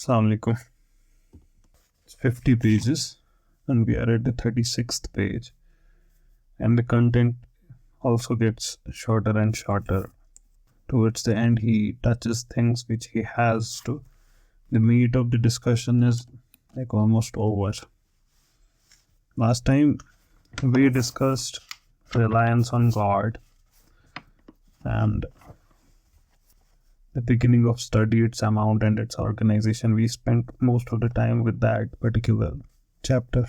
Assalamu alaikum. It's 50 pages and we are at the 36th page. And the content also gets shorter and shorter. Towards the end, he touches things which he has to. The meat of the discussion is like almost over. Last time we discussed reliance on God and the beginning of study, its amount and its organization. We spent most of the time with that particular chapter.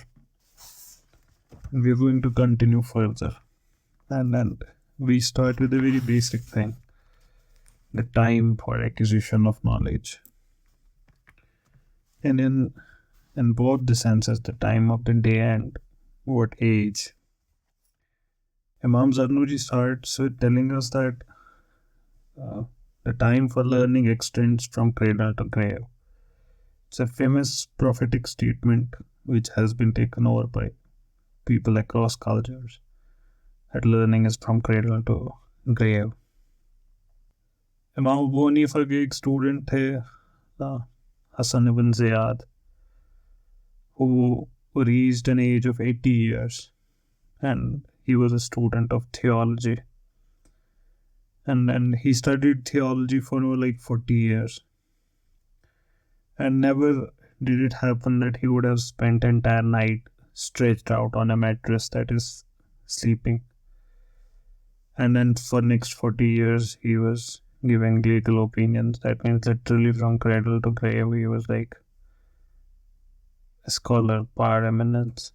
We're going to continue further. And we start with a very basic thing. The time for acquisition of knowledge. And in both the senses, the time of the day and what age. Imam Zarnuji starts with telling us that the time for learning extends from cradle to grave. It's a famous prophetic statement which has been taken over by people across cultures. That learning is from cradle to grave. Imam Abu Hanifa के एक student थे Hassan ibn Ziyad, who reached an age of 80 years, and he was a student of theology. And he studied theology for like 40 years. And never did it happen that he would have spent an entire night stretched out on a mattress that is sleeping. And then for next 40 years, he was giving legal opinions. That means literally from cradle to grave, he was like a scholar par eminence.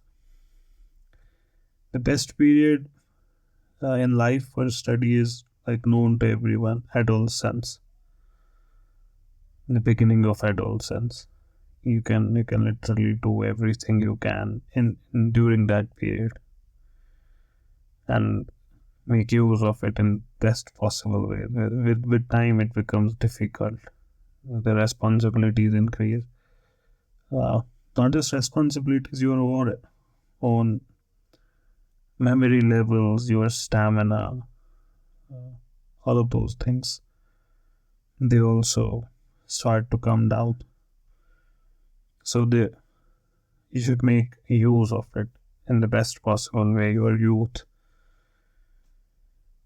The best period in life for study is like known to everyone, adolescence. The beginning of adolescence. You can literally do everything you can in during that period and make use of it in best possible way. With time it becomes difficult. The responsibilities increase. Not just responsibilities, your own memory levels, your stamina, all of those things, they also start to come down. So you should make use of it in the best possible way, your youth.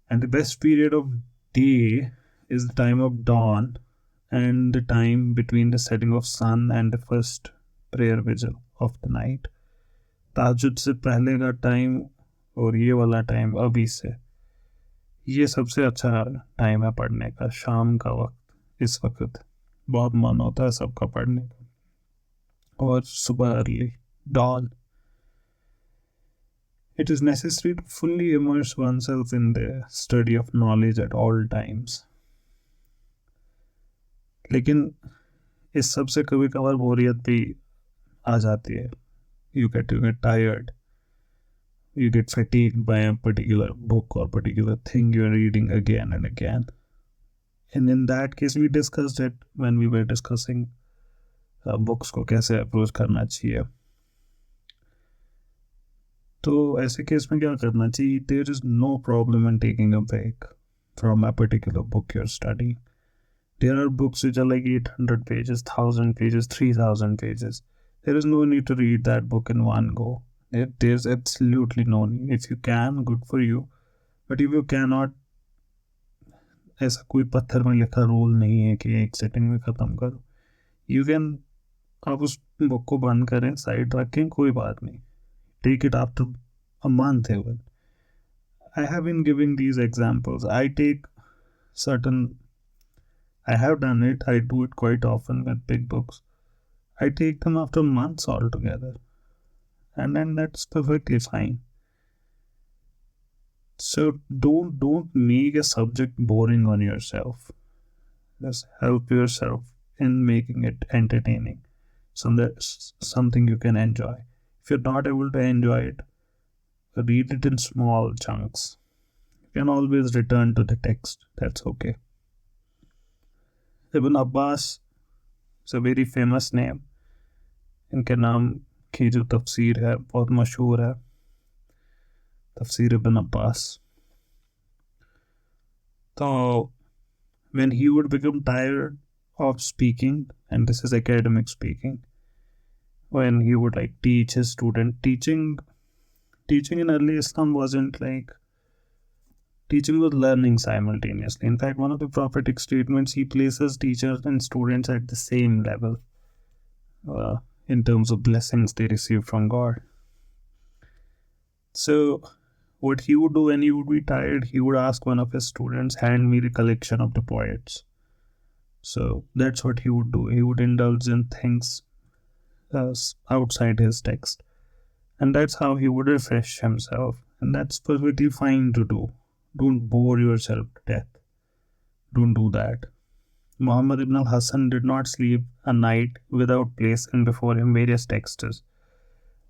And the best period of day is the time of dawn and the time between the setting of sun and the first prayer vigil of the night. ताजुद से पहले का time और ये वाला time अभी से, ये सबसे अच्छा टाइम है पढ़ने का. शाम का वक्त, इस वक्त बहुत मन होता है सबका पढ़ने का. और सुबह early, dawn. It is necessary to fully immerse oneself in the study of knowledge at all times. लेकिन इस सब से कभी कभार बोरियत भी आ जाती है. You get tired. You get fatigued by a particular book or particular thing you're reading again and again. And in that case, we discussed it when we were discussing books को कैसे approach करना चाहिए. तो ऐसे case में क्या करना चाहिए? There is no problem in taking a break from a particular book you're studying. There are books which are like 800 pages, 1000 pages, 3000 pages. There is no need to read that book in one go. There's absolutely no need. If you can, good for you. But if you cannot, ऐसा कोई पत्थर में लिखा rule नहीं है कि एक setting में ख़त्म करो. You can, आप उस बुक को बंद करें, साइड रखें, कोई बात नहीं. Take it after a month even. I have been giving these examples. I have done it. I do it quite often with big books. I take them after months altogether. And then that's perfectly fine. So don't make a subject boring on yourself. Just help yourself in making it entertaining. Something you can enjoy. If you're not able to enjoy it, read it in small chunks. You can always return to the text. That's okay. Ibn Abbas is a very famous name. इनके नाम की जो तफसीर है बहुत मशहूर है, तफसीर इब्न Abbas. So when he would become tired of speaking, and this is academic speaking, when he would like teach his student. Teaching in early Islam wasn't like teaching was learning simultaneously. In fact, one of the prophetic statements, he places teachers and students at the same level uh, in terms of blessings they receive from God. So what he would do when he would be tired, he would ask one of his students, hand me the collection of the poets. So that's what he would do. He would indulge in things outside his text. And that's how he would refresh himself. And that's perfectly fine to do. Don't bore yourself to death. Don't do that. Muhammad ibn al-Hassan did not sleep a night without placing before him various texts.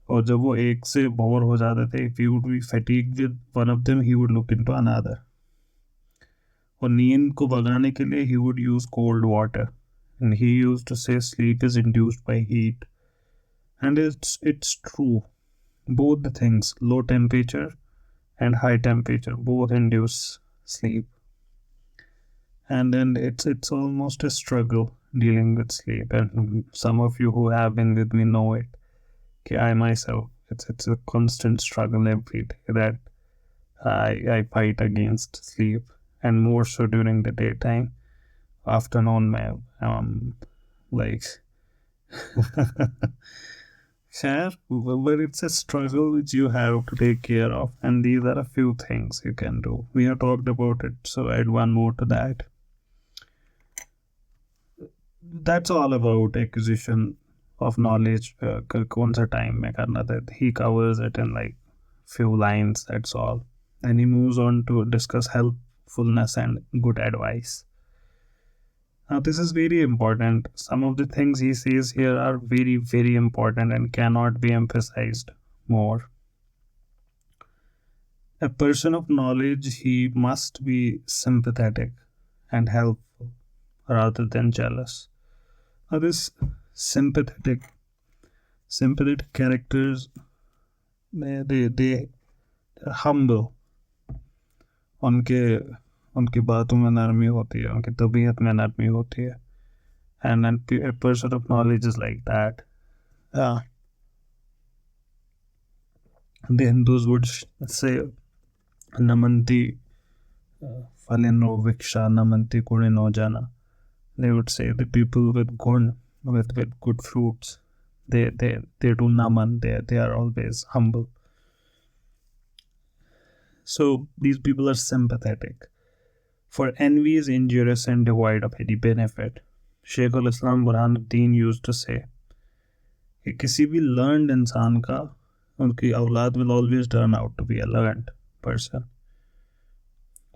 और जब वो एक से bore हो जाते थे, if he would be fatigued with one of them, he would look into another. और नींद को भगाने के लिए he would use cold water, and he used to say sleep is induced by heat, and it's true. Both the things, low temperature and high temperature, both induce sleep. And then it's almost a struggle dealing with sleep, and some of you who have been with me know it. I myself, it's a constant struggle every day that I fight against sleep, and more so during the daytime. Afternoon, like share, but it's a struggle which you have to take care of, and these are a few things you can do. We have talked about it, so add one more to that. That's all about acquisition of knowledge. कौन सा time में करना था. He covers it in like few lines, that's all. And he moves on to discuss helpfulness and good advice. Now this is very important. Some of the things he says here are very, very important and cannot be emphasized more. A person of knowledge, he must be sympathetic and helpful rather than jealous. Now this sympathetic characters, they are humble. उनकी बातों में नरमी होती है, उनकी तबीयत में नरमी होती है, and a person of knowledge is like that. The Hindus would say namanti faleno viksha namanti kurino jana. They would say the people with gun, with good fruits, they do naman, they are always humble. So these people are sympathetic. For envy is injurious and devoid of any benefit. Shaykh al-Islam Burhanuddin used to say कि किसी भी learned इंसान का उनकी औलाद will always turn out to be a learned person.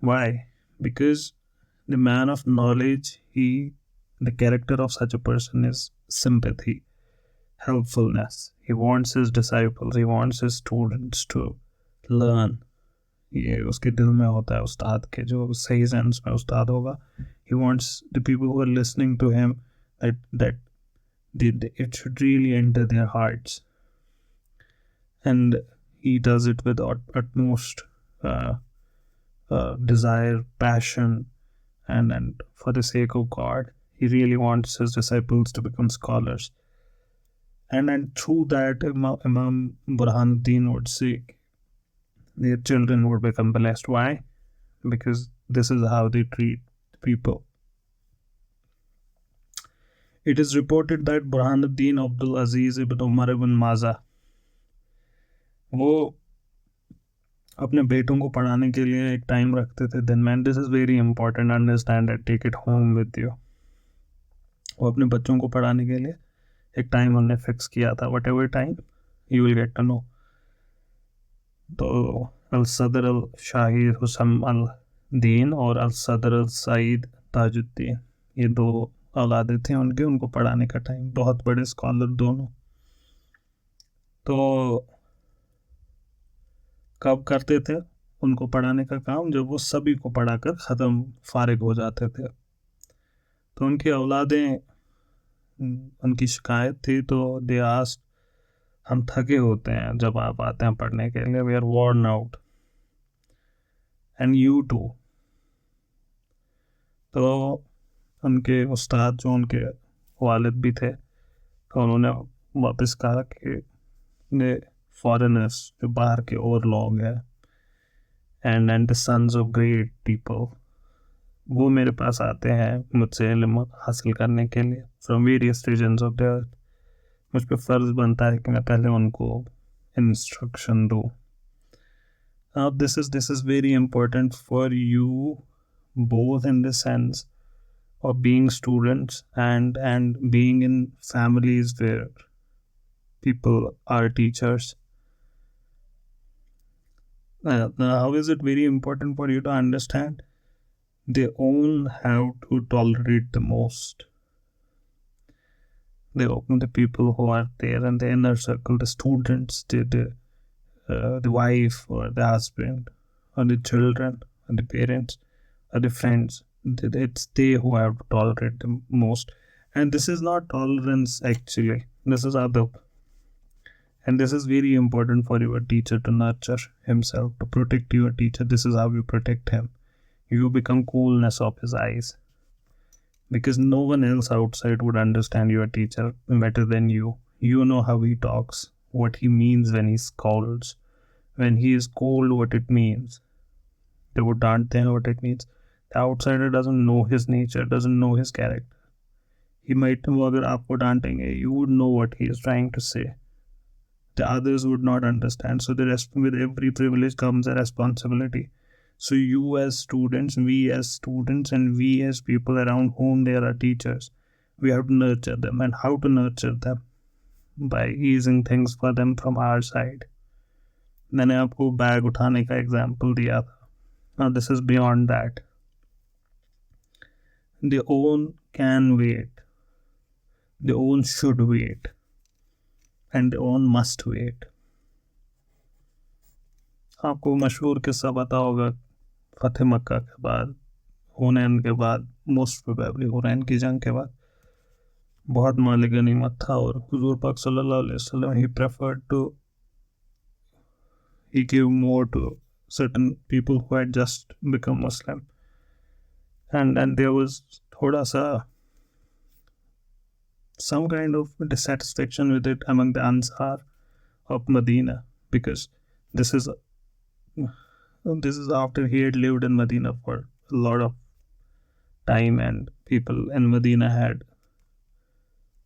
Why? Because the man of knowledge, the character of such a person is sympathy, helpfulness. He wants his disciples, he wants his students to learn. ये उसके दिल में होता है उस्ताद के, जो सही sense में उस्ताद होगा. He wants the people who are listening to him that it should really enter their hearts, and he does it with utmost desire, passion, and for the sake of God. He really wants his disciples to become scholars, and through that Imam Burhanuddin would say their children would become blessed. Why? Because this is how they treat people. It is reported that Burhanuddin Abdul Aziz ibn Umar ibn Maza, वो अपने बेटों को पढ़ाने के लिए एक time रखते थे दिन में. This is very important, understand and take it home with you. वो अपने बच्चों को पढ़ाने के लिए एक टाइम उन्होंने फिक्स किया था. Whatever time you will get to know. तो अल सदर अल शाहिद हुसम अल दीन और अल सदर अल सईद ताजुद्दीन, ये दो औलादे थे उनके, उनको पढ़ाने का टाइम. बहुत बड़े स्कॉलर दोनों. तो कब करते थे उनको पढ़ाने का काम? जब वो सभी को पढ़ाकर ख़त्म फारिग हो जाते थे. तो उनकी औलादें, उनकी शिकायत थी, तो दे आस्क्ड, हम थके होते हैं जब आप आते हैं पढ़ने के लिए, we are worn out, and you too. तो उनके उस्ताद जो उनके वालिद भी थे, तो उन्होंने वापस कहा कि the foreigners जो बाहर के और लोग हैं and the sons of great people, वो मेरे पास आते हैं मुझसे इल्म हासिल करने के लिए from various regions of the earth. मुझ पे फ़र्ज़ बनता है कि मैं पहले उनको इंस्ट्रक्शन दूँ. Now this is very important for you, both in the sense of being students and being in families where people are teachers. How is it very important for you to understand? They all have to tolerate the most. The people who are there in the inner circle, the students, the wife or the husband or the children or the parents or the friends. It's they who have to tolerate the most. And this is not tolerance actually. This is adab. And this is very important for your teacher to nurture himself, to protect your teacher. This is how you protect him. You become coolness of his eyes. Because no one else outside would understand your teacher better than you. You know how he talks, what he means when he scolds. When he is cold, what it means. The Udante, what it means. The outsider doesn't know his nature, doesn't know his character. He might know agar aapko डांटेंगे, you would know what he is trying to say. The others would not understand. So with every privilege comes a responsibility. So you as students, we as students, and we as people around whom there are teachers, we have to nurture them. And how to nurture them? By easing things for them from our side. मैंने आपको bag उठाने का example दिया था. Now this is beyond that. The own can wait. The own should wait. And the own must wait. आपको मशहूर किस्सा पता होगा फतेह मक्का के बाद, हुनैन के बाद, मोस्ट प्रोबेबली हुनैन की जंग के बाद बहुत माल गनीमत था और हुजूर पाक सल्लल्लाहु अलैहि वसल्लम he preferred to he gave more to certain people who had just become Muslim, and there was thoda sa some kind of dissatisfaction with it among the Ansar of Medina, because this is after he had lived in Medina for a lot of time, and people in Medina had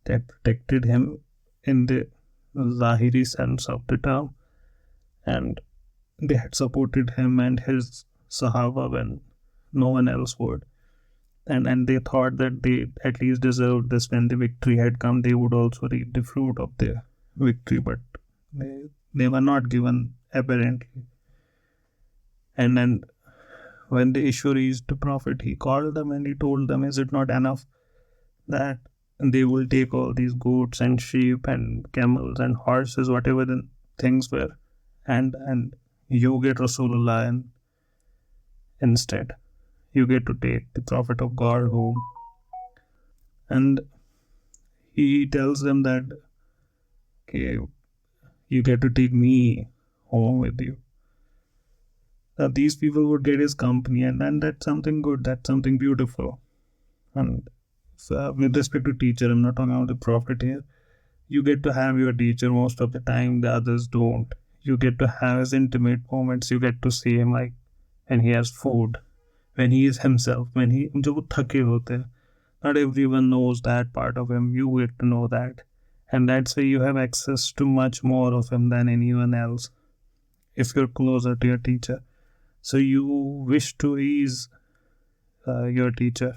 protected him in the Zahiri sense of the term, and they had supported him and his Sahaba when no one else would. And they thought that they at least deserved this. When the victory had come, they would also reap the fruit of the victory, but they were not given apparently. And then when the issue reached the Prophet, he called them and he told them, is it not enough that they will take all these goats and sheep and camels and horses, whatever the things were, and you get Rasulullah, and instead you get to take the Prophet of God home. And he tells them that, okay, you get to take me home with you. That these people would get his company, and that's something good, that's something beautiful. And so with respect to teacher, I'm not talking about the Prophet here. You get to have your teacher most of the time, the others don't. You get to have his intimate moments. You get to see him like when he has food, when he is himself, when he जो वो थके होते हैं. Not everyone knows that part of him. You get to know that, and that's why you have access to much more of him than anyone else if you're closer to your teacher. So you wish to ease your teacher,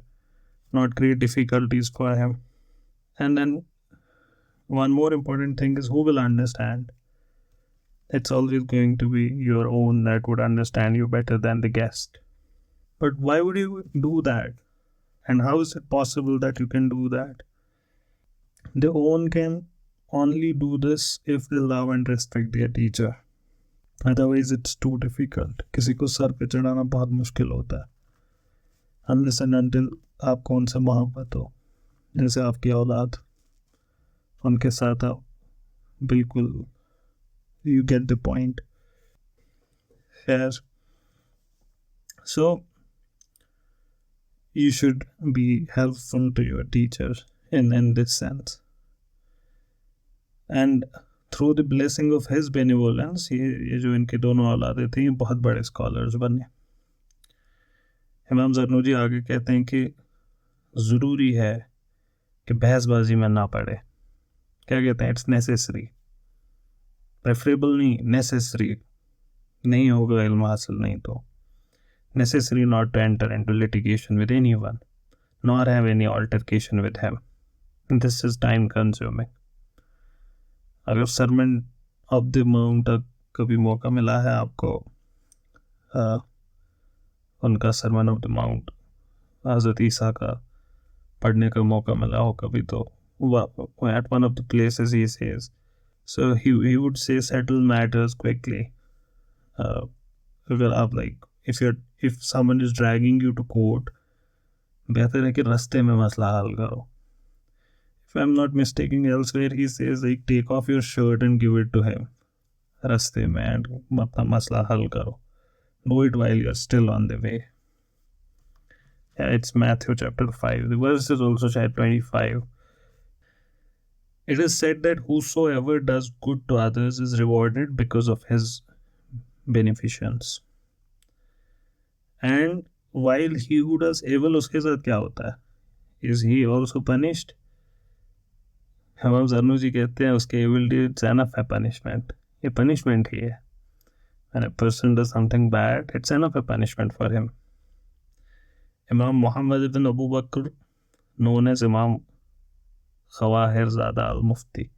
not create difficulties for him. And then one more important thing is who will understand. It's always going to be your own that would understand you better than the guest. But why would you do that? And how is it possible that you can do that? The own can only do this if they love and respect their teacher. Otherwise it's too difficult. किसी को sir पे चढ़ाना बहुत मुश्किल होता है. Unless and until आपको उनसे मोहब्बत हो, जैसे आपकी औलाद, उनके साथ आप बिल्कुल, you get the point. Yes. So you should be helpful to your teacher in this sense. And through the blessing of his benevolence, ये जो इनके दोनों औलादे थी ये बहुत बड़े स्कॉलर्स बने. इमाम ज़रनुजी आगे कहते हैं कि ज़रूरी है कि बहसबाजी में ना पड़े. क्या कहते हैं? इट्स नेसेसरी, प्रेफरेबल नहीं, नेसेसरी. नहीं होगा इल्म हासिल नहीं तो necessary not to enter into litigation with anyone, nor have any altercation with him. This is time consuming. अगर sermon of the mount कभी मौका मिला है आपको उनका sermon of the mount हज़रत ईसा का पढ़ने का मौका मिला हो कभी, तो at one of the places he says, so he would say settle matters quickly. अगर आप if someone is dragging you to court, बेहतर है कि रास्ते में मसला हल करो. If I'm not mistaken, elsewhere he says take off your shirt and give it to him. रास्ते में and अपना मसला हल करो. Do it while you're still on the way. Yeah, it's Matthew chapter 5. The verse is also chapter 25. It is said that whosoever does good to others is rewarded because of his beneficence. And while he who does evil, उसके साथ क्या होता है? Is he also punished? इमाम ज़रनुजी कहते हैं उसके evil deeds enough है punishment. ये punishment ही है. When a person does something bad, it's enough a punishment for him. Imam Muhammad ibn Abu Bakr, known as Imam Khawahir-Zada al-Mufti,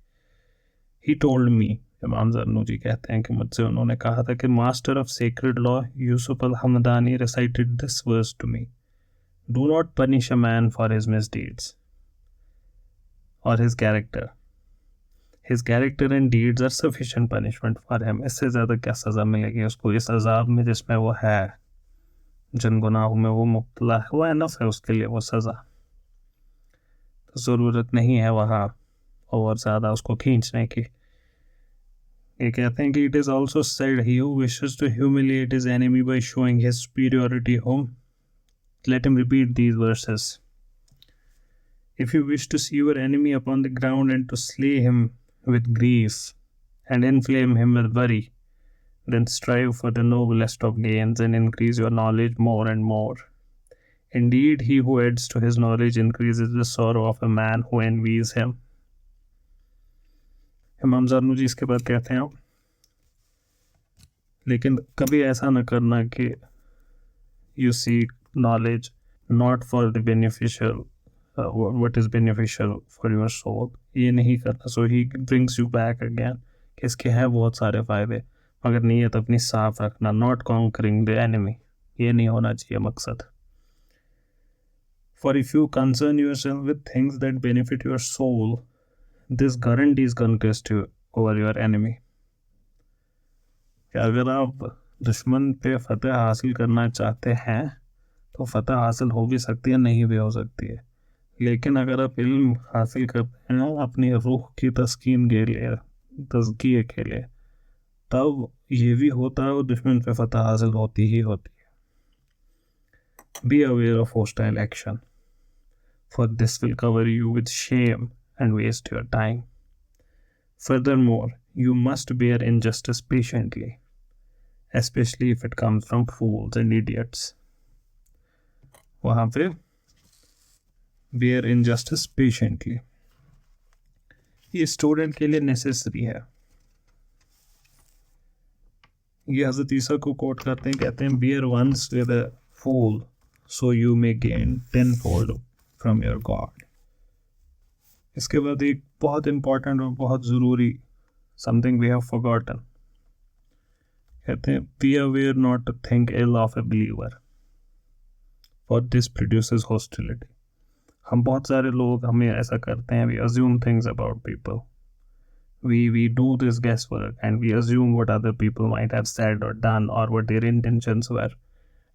he told me, इमाम ज़रनुजी कहते हैं कि मुझसे उन्होंने कहा था कि master of sacred law Yusuf al Hamdani recited this verse to me. Do not punish a man for his misdeeds or his character. His character and deeds are sufficient punishment for him. इससे ज़्यादा क्या सज़ा मिलेगी उसको इस अज़ाब में जिसमें वो है, जिन गुनाहों में वो मुब्तला है, वो एनफ है उसके लिए वो सज़ा. तो ज़रूरत नहीं है वहाँ और ज़्यादा उसको खींचने की. ये कहते हैं कि it is also said he who wishes to humiliate his enemy by showing his superiority home, let him repeat these verses. If you wish to see your enemy upon the ground and to slay him with grief and inflame him with worry, then strive for the noblest of gains and increase your knowledge more and more. Indeed, he who adds to his knowledge increases the sorrow of a man who envies him. इमाम ज़रनुजी इसके बाद कहते हैं लेकिन कभी ऐसा न करना कि you seek knowledge not for the beneficial what is beneficial for your soul. ये नहीं करना. So he brings you back again कि इसके हैं बहुत सारे फ़ायदे मगर नीयत अपनी साफ रखना. Not conquering the enemy, ये नहीं होना चाहिए मकसद. For if you concern yourself with things that benefit your soul, this guarantees conquest over your enemy. अगर आप दुश्मन पे फतह हासिल करना चाहते हैं तो फतह हासिल हो भी सकती है, नहीं भी हो सकती है. लेकिन अगर आप इल्म हासिल करते हैं अपनी रूह की तस्कीन के लिए, तज़किये के लिए, तब ये भी होता है और दुश्मन पे फतह हासिल होती ही होती है. Be aware of hostile action, for this will cover you with shame and waste your time. Furthermore, you must bear injustice patiently, especially if it comes from fools and idiots. वहाँ पे bear injustice patiently, ये student के लिए necessary है. ये हज़रत ईसा को coat करते हैं, कहते हैं bear once with a fool so you may gain tenfold from your God. इसके बाद एक बहुत इम्पॉर्टेंट और बहुत ज़रूरी something we have forgotten. कहते हैं be aware not to think ill of a believer, for this produces hostility. हम बहुत सारे लोग हमें ऐसा करते हैं, we assume things about people. We do this guesswork and we assume what other people might have said or done or what their intentions were,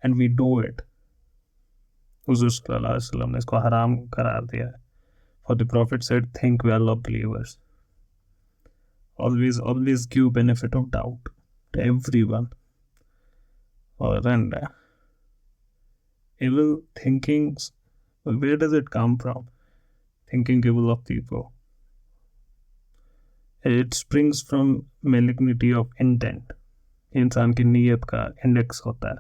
and we do it. हुज़ूर सल्लल्लाहु अलैहि वसल्लम ने इसको हराम करार दिया है. For the Prophet said, think well of believers. Always give benefit of doubt to everyone. And Evil thinkings, where does it come from? Thinking evil of people. It springs from malignity of intent. इंसान की नीयत का index होता है.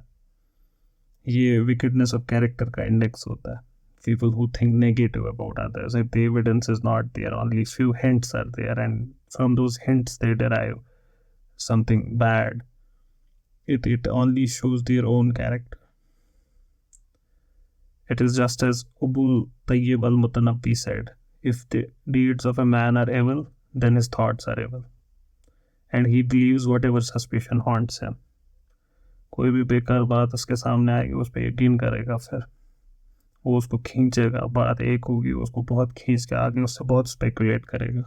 ये wickedness of character का index होता है. People who think negative about others, if the evidence is not there, only few hints are there, and from those hints they derive something bad. It only shows their own character. It is just as Ubul Tayyib al-Mutanabbi said, if the deeds of a man are evil, then his thoughts are evil. And he believes whatever suspicion haunts him. कोई भी बेकार बात उसके सामने आएगी उस पर यकीन करेगा, फिर वो उसको खींचेगा, बात एक होगी उसको बहुत खींच के आगे उससे बहुत स्पेकुलेट करेगा.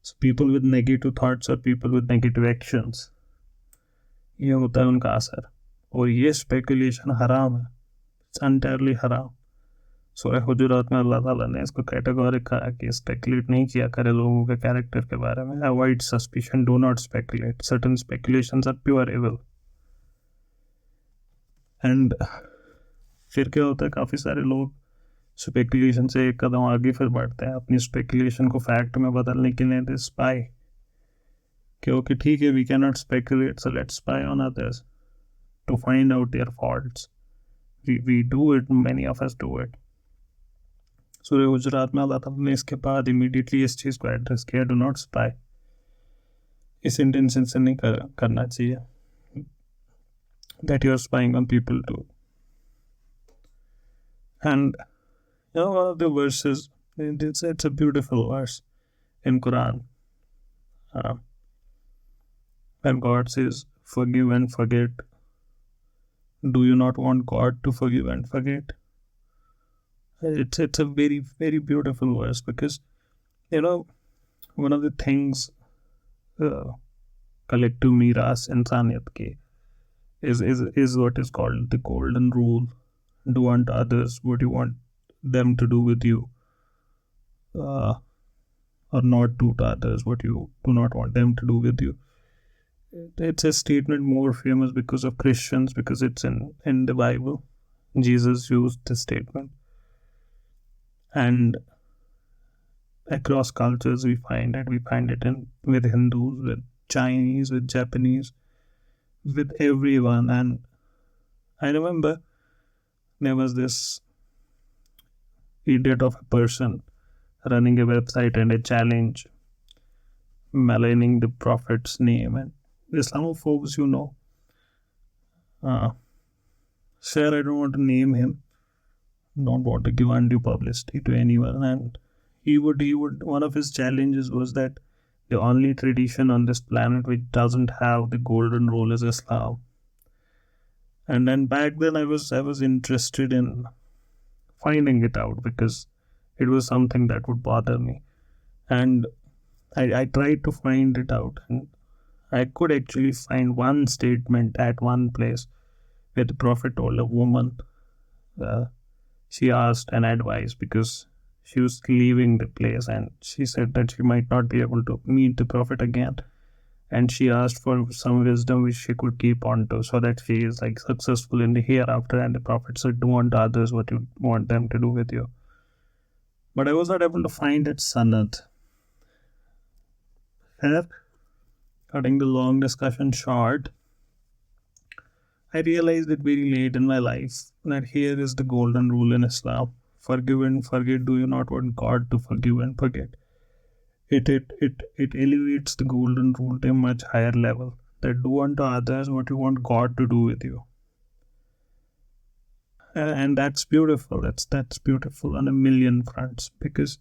So people with negative thoughts or people with negative actions, ये होता है उनका असर. और ये स्पेकुलेशन हराम है. It's entirely हराम. सूरह हुजुरात में अल्लाह ताला ने इसको कैटेगोरिक कहा कि स्पेकुलेट नहीं किया करे लोगों के कैरेक्टर के बारे में. Avoid suspicion, do not speculate. Certain speculations are pure evil. And फिर क्या होता है, काफ़ी सारे लोग स्पेकुलेशन से एक कदम आगे फिर बढ़ते हैं, अपनी स्पेकुलेशन को फैक्ट में बदलने के लिए दे स्पाई. क्योंकि ठीक है, we can not speculate, so let's spy on others to find out their faults. we do it, many of us do it. सूरह हुजुरात में अल्लाह ताला ने इसके बाद इमीडिएटली इस चीज़ को एड्रेस किया, डू नॉट स्पाई. इस इंटेंशन से नहीं करना चाहिए that you are spying on people too. And one of the verses, it's a beautiful verse in Quran, when God says forgive and forget. Do you not want God to forgive and forget? It's a very, very beautiful verse, because one of the things collective miras insaniyat ke is what is called the golden rule. Do unto others what you want them to do with you, or not do to others what you do not want them to do with you. It's a statement more famous because of Christians, because it's in the Bible. Jesus used this statement, and across cultures we find it. We find it with Hindus, with Chinese, with Japanese, with everyone. And I remember there was this idiot of a person running a website and a challenge maligning the Prophet's name, and Islamophobes, sir, I don't want to name him, don't want to give undue publicity to anyone. And he would one of his challenges was that the only tradition on this planet which doesn't have the golden rule is Islam. And then back then I was interested in finding it out, because it was something that would bother me. And I tried to find it out, and I could actually find one statement at one place where the Prophet told a woman, she asked an advice because she was leaving the place, and she said that she might not be able to meet the Prophet again. And she asked for some wisdom which she could keep on to, so that she is successful in the hereafter. And the Prophet said, do unto others what you want them to do with you. But I was not able to find it sanad. Cutting the long discussion short, I realized it very late in my life that here is the golden rule in Islam. Forgive and forget. Do you not want God to forgive and forget? It elevates the golden rule to a much higher level. That do unto others what you want God to do with you. And that's beautiful. That's beautiful on a million fronts, because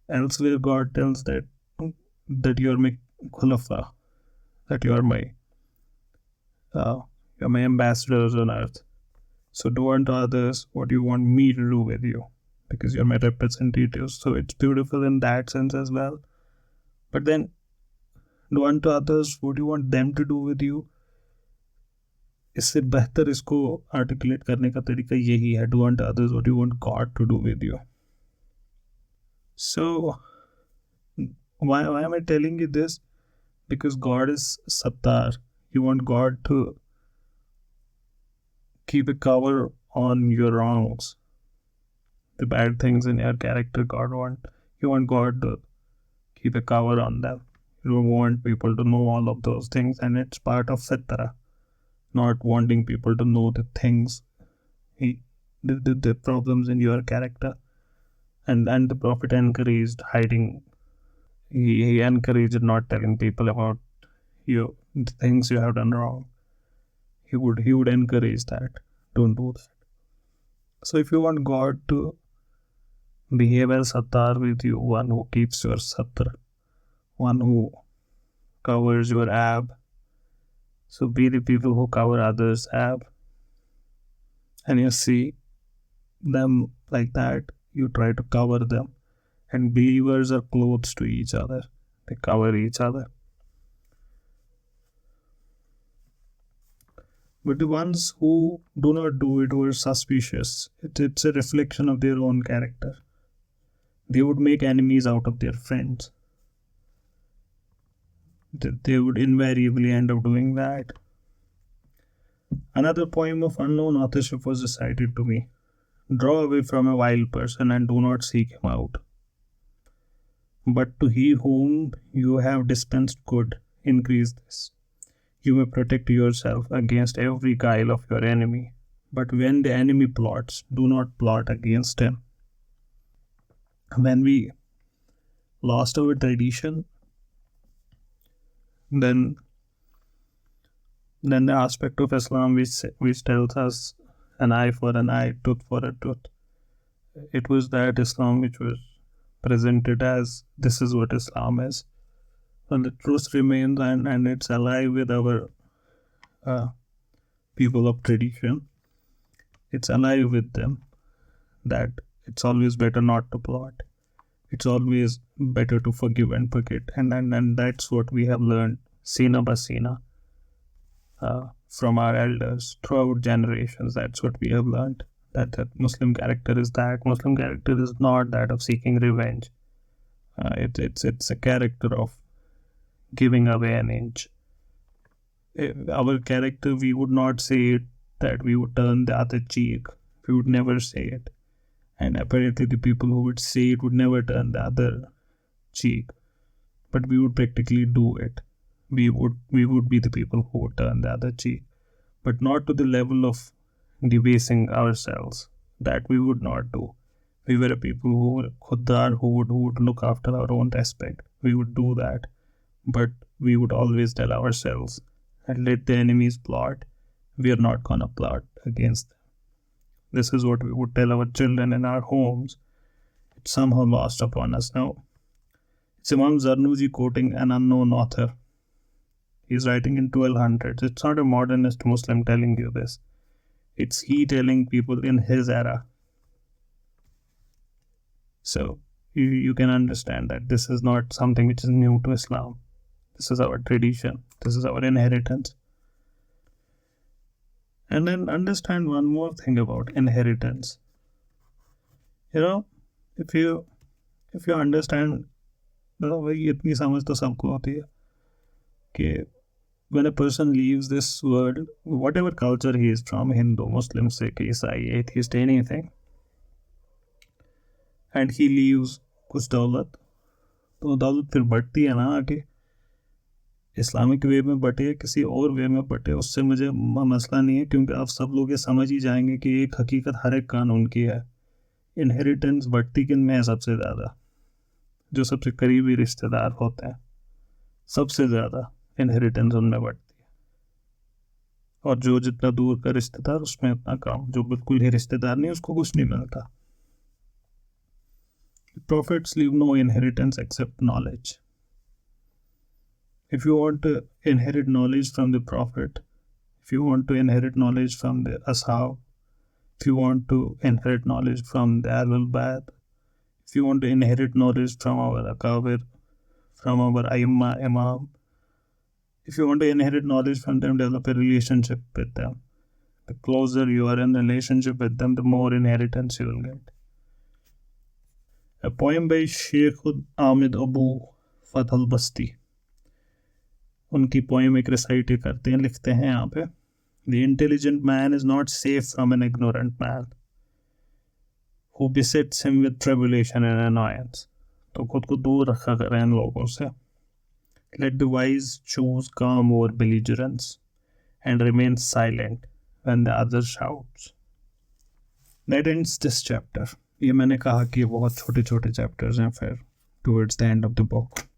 elsewhere God tells that you are my khulafa, that you are my ambassadors on earth. So do unto others what you want me to do with you, because you're my representatives. So it's beautiful in that sense as well. But then do unto others what you want them to do with you. इससे बेहतर इसको articulate करने का तरीका यही है, do unto others what you want God to do with you. So why am I telling you this? Because God is Sattar. You want God to keep a cover on your wrongs, the bad things in your character. You want God to keep a cover on them. You don't want people to know all of those things, and it's part of fitra, not wanting people to know the things, the problems in your character. And the Prophet encouraged hiding. He encouraged not telling people about the things you have done wrong. He would encourage that. Don't do that. So if you want God to behave as Sattar with you, one who keeps your Sattar, one who covers your ab, so be the people who cover others' ab, and you see them like that, you try to cover them. And believers are close to each other, they cover each other. But the ones who do not do it were suspicious. It's a reflection of their own character. They would make enemies out of their friends. They would invariably end up doing that. Another poem of unknown authorship was recited to me. Draw away from a wild person and do not seek him out. But to he whom you have dispensed good, increase this. You may protect yourself against every guile of your enemy. But when the enemy plots, do not plot against him. When we lost our tradition, then the aspect of Islam which tells us an eye for an eye, tooth for a tooth, it was that Islam which was presented as this is what Islam is. And the truth remains, and it's alive with our people of tradition. It's alive with them that it's always better not to plot. It's always better to forgive and forget. And that's what we have learned, Sina Basina, from our elders throughout generations. That's what we have learned. That Muslim character is that. Muslim character is not that of seeking revenge. It's a character of giving away an inch. Our character, we would not say it that we would turn the other cheek. We would never say it. And apparently the people who would say it would never turn the other cheek. But we would practically do it. We would be the people who would turn the other cheek. But not to the level of debasing ourselves. That we would not do. We were a people who were khuddar, who would look after our own respect. We would do that. But we would always tell ourselves, and let the enemies plot, we are not gonna plot against them. This is what we would tell our children in our homes. It's somehow lost upon us now. It's Imam Zarnuji quoting an unknown author. He's writing in 1200s. It's not a modernist Muslim telling you this. It's he telling people in his era. So you can understand that this is not something which is new to Islam. This is our tradition. This is our inheritance. And then understand one more thing about inheritance. If you understand, भाई इतनी समझ तो सबको होती है कि when a person leaves this world, whatever culture he is from, Hindu, Muslim, Sikh, Isai, atheist, anything, and he leaves कुछ दौलत, तो दौलत फिर बढ़ती है ना आगे, इस्लामिक वे में बटे किसी और वे में बटे, उससे मुझे मसला नहीं है, क्योंकि आप सब लोग ये समझ ही जाएंगे कि एक हकीकत हर एक कानून की है. इनहेरिटेंस बढ़ती किन में है सबसे ज़्यादा? जो सबसे करीबी रिश्तेदार होते हैं, सबसे ज़्यादा इनहेरिटेंस उनमें बढ़ती है. और जो जितना दूर का रिश्तेदार उसमें उतना कम. जो बिल्कुल ही रिश्तेदार नहीं उसको कुछ नहीं मिलता. Prophets leave no inheritance except knowledge. If you want to inherit knowledge from the Prophet, if you want to inherit knowledge from the Ashab, if you want to inherit knowledge from the Ahlul Bayt, if you want to inherit knowledge from our Akabir, from our Aimma, Imam, if you want to inherit knowledge from them, develop a relationship with them. The closer you are in relationship with them, the more inheritance you will get. A poem by Sheikh Ahmed Abu Fath al-Basti. उनकी poem एक recite करते हैं, लिखते हैं यहाँ पे. The intelligent man is not safe from an ignorant man who besets him with tribulation and annoyance. तो खुद को दूर रखा करें इन लोगों से. Let the wise choose calm over belligerence and remain silent when the other shouts. That ends this chapter. ये मैंने कहा कि ये बहुत छोटे छोटे chapters हैं फिर towards the end of the book.